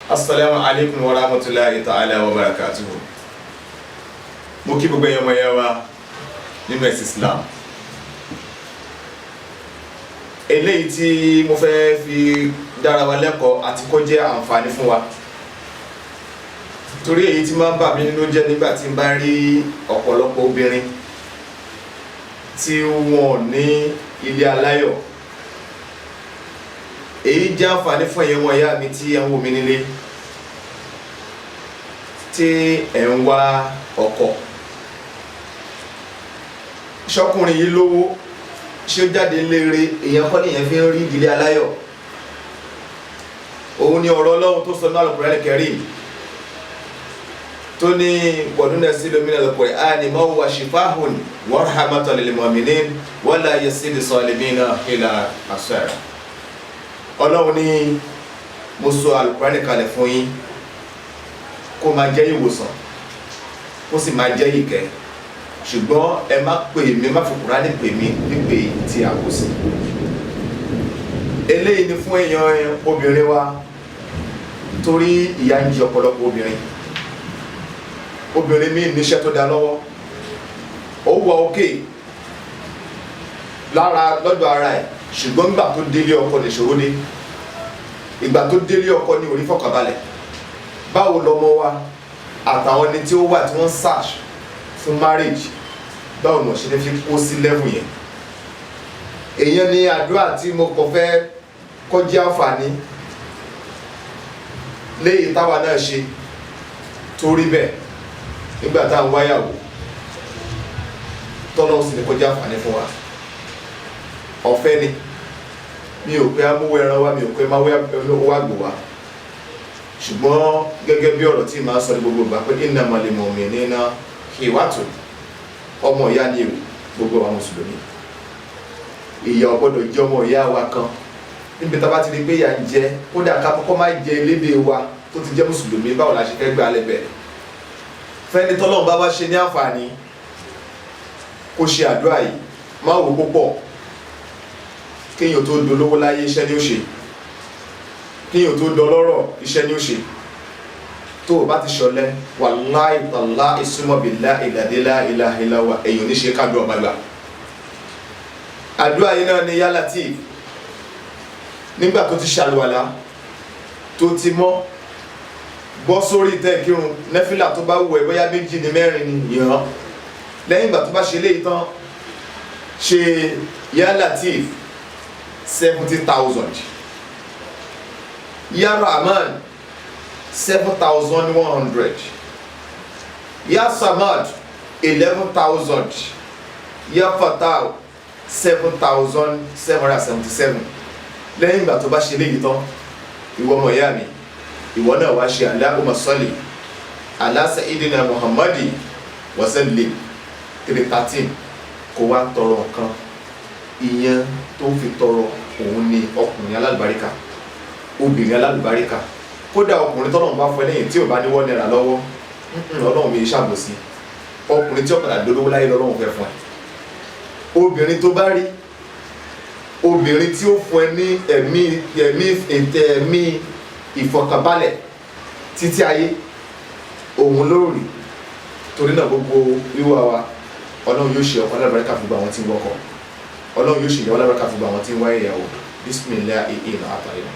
Assalamu alaikum wa rahmatullahi ta'ala wa barakatuhu. Mo kí gbogbo ẹ̀yin ọmọ ìyá wa nínú ẹ̀sìn Islam. Eléyìí tí mo fẹ́ fi dára wa lẹ́kọ̀ọ́ àti kó jẹ́ àǹfààní fún wa. Torí èyí tí máa ń bà mí nínú jẹ́ nígbà tí n bá rí ọ̀pọ̀lọpọ̀ obìnrin tí wọ́n ní ilé aláyọ̀. Èyí jẹ́ àǹfààní fún ẹ̀yin ọmọ ìyá mi tí ẹ ń wò mí nílé, tí ẹ ń wá ọkọ. Ṣọkùnrin yìí lówó, ṣé ó jáde léèrè, èèyàn kọ́ nìyẹn fi ń rí ìdílé aláyọ̀. Òun ni ọ̀rọ̀ Ọlọ́run tó sọ ní Al-Qur'an Al-Karim tó ní wọ̀dúnà sí lómìnà Al-Qur'ani ma huwa shifahun wa rahmatan lil mu'minin wa la yazidi zalimina illa khasara. Ọlọ́run ní mo sọ Al-Qur'ani kalẹ̀ fún yín kó máa jẹ́ ìwòsàn, kó sì máa jẹ́ ìkẹ́, ṣùgbọ́n ẹ má pè mí, má fi Kùránì pè mí nípè tí a kò sí. Eléyìí ni fún èèyàn obìnrin wa, torí ìyà ń jẹ ọ̀pọ̀lọpọ̀ obìnrin mi níṣẹ́ tó dá lọ́wọ́, ó wà òkè lára lọ́dọ̀ ara ẹ̀, ṣùgbọ́n nígbà tó délé ọkọ lè ṣòro dé. Ìgbà tó délé ọkọ ní orí fọkànbalẹ̀. Báwo lọmọ wa àtàwọn ẹni tí ó wà tí wọ́n search fún marriage, báwo ni wọ́n ṣe ní fi kó sí level yẹn? Èèyàn ní àdúrà tí mo kàn fẹ́ kọjá àǹfààní léyìí táwa náà ṣe torí bẹ́ẹ̀ nígbà tá à ń wáyàwó tọ́lọ́ sì ní kọjá àǹfààní fún wa. Ọ̀fẹ́ ni, mi ò pé amúwẹ́ ẹran wa, mi ò pé máwẹ́ wá gbò wá, ṣùgbọ́n gẹ́gẹ́ bí ọ̀rọ̀ tí màá sọ ní gbogbo ìgbà pé innamal mu'minina ikhwatun, ọmọ ìyá ni gbogbo àwọn mùsùlùmí. Ìyá ò gbọ́dọ̀ jẹ́ ọmọ ìyá wa kan níbi tá a bá ti rí pé ìyà ń jẹ, kódà ká kọ́kọ́ má jẹ elédè wa tó ti jẹ́ mùsùlùmí, báwo la ṣe fẹ́ gbà lẹ́bẹ̀. Fẹ́ni tọ́lọ́run bá wá ṣe ní àǹfààní kó ṣe àdúrà yìí, má wò púpọ̀. Kéèyàn tó dolówó láyé iṣẹ́ ni ó ṣe, kéèyàn tó dọlọ́rọ̀ iṣẹ́ ni ó ṣe. Tó o bá ti ṣọ̀lẹ, wallahi tallahi summa billahi la ilaha illa huwa, èyàn ní ṣe kádùn ọba gbà. Àdúrà yìí náà ni Ya Latif. Nígbà tó ti ṣàlùwàlá tó ti mọ́, bọ́ sórí ìtẹ́ kírun, nẹ́fìlà tó bá wù ẹ́, bóyá méjì ní mẹ́rin ni yàn. Lẹ́yìn ìgbà tó bá ṣe léyìí tán, ṣe Ya Latif 70,000. Ya Rahman 7,100. Ya Samad 11,000. Ya Fatah 7,777. Lẹ́yìn ìgbà tó bá ṣe léyìí tán, ìwọ ọmọ ìyá mi, ìwọ náà wá ṣe Allahumma salli ala sayyidina Muhammadi wa sallim 313 kó wá tọrọ nǹkan. Ìyẹn tó fi tọrọ òun ni ọkùnrin alálùbáríkà, obìnrin alálùbáríkà. Kódà ọkùnrin tọ́lọ́run bá fún ẹ lẹ́yìn tí ò bá ní wọ́n náírà lọ́wọ́, Ọlọ́run mi ṣàbòsí. Ọkùnrin tí ọ̀kadà dolówó láyé lọ́lọ́run fẹ́ fún ẹ. Obìnrin tó bá rí, obìnrin tí ó fún ẹ ní ẹ̀mí ìfọ̀kànbalẹ̀ títí ayé, òun ló rí. Torí náà gbogbo wíwá wa, Ọlọ́run yóò ṣe ọkọ alálùbáríkà fún gbogbo àwọn tí ń wọ́kọ̀. Ọlọ́run yóò ṣe ìyàwó alálùbáríkà fún gbogbo àwọn tí ń wá ìyàwó. Bismillah ìhìn àtàlẹ́.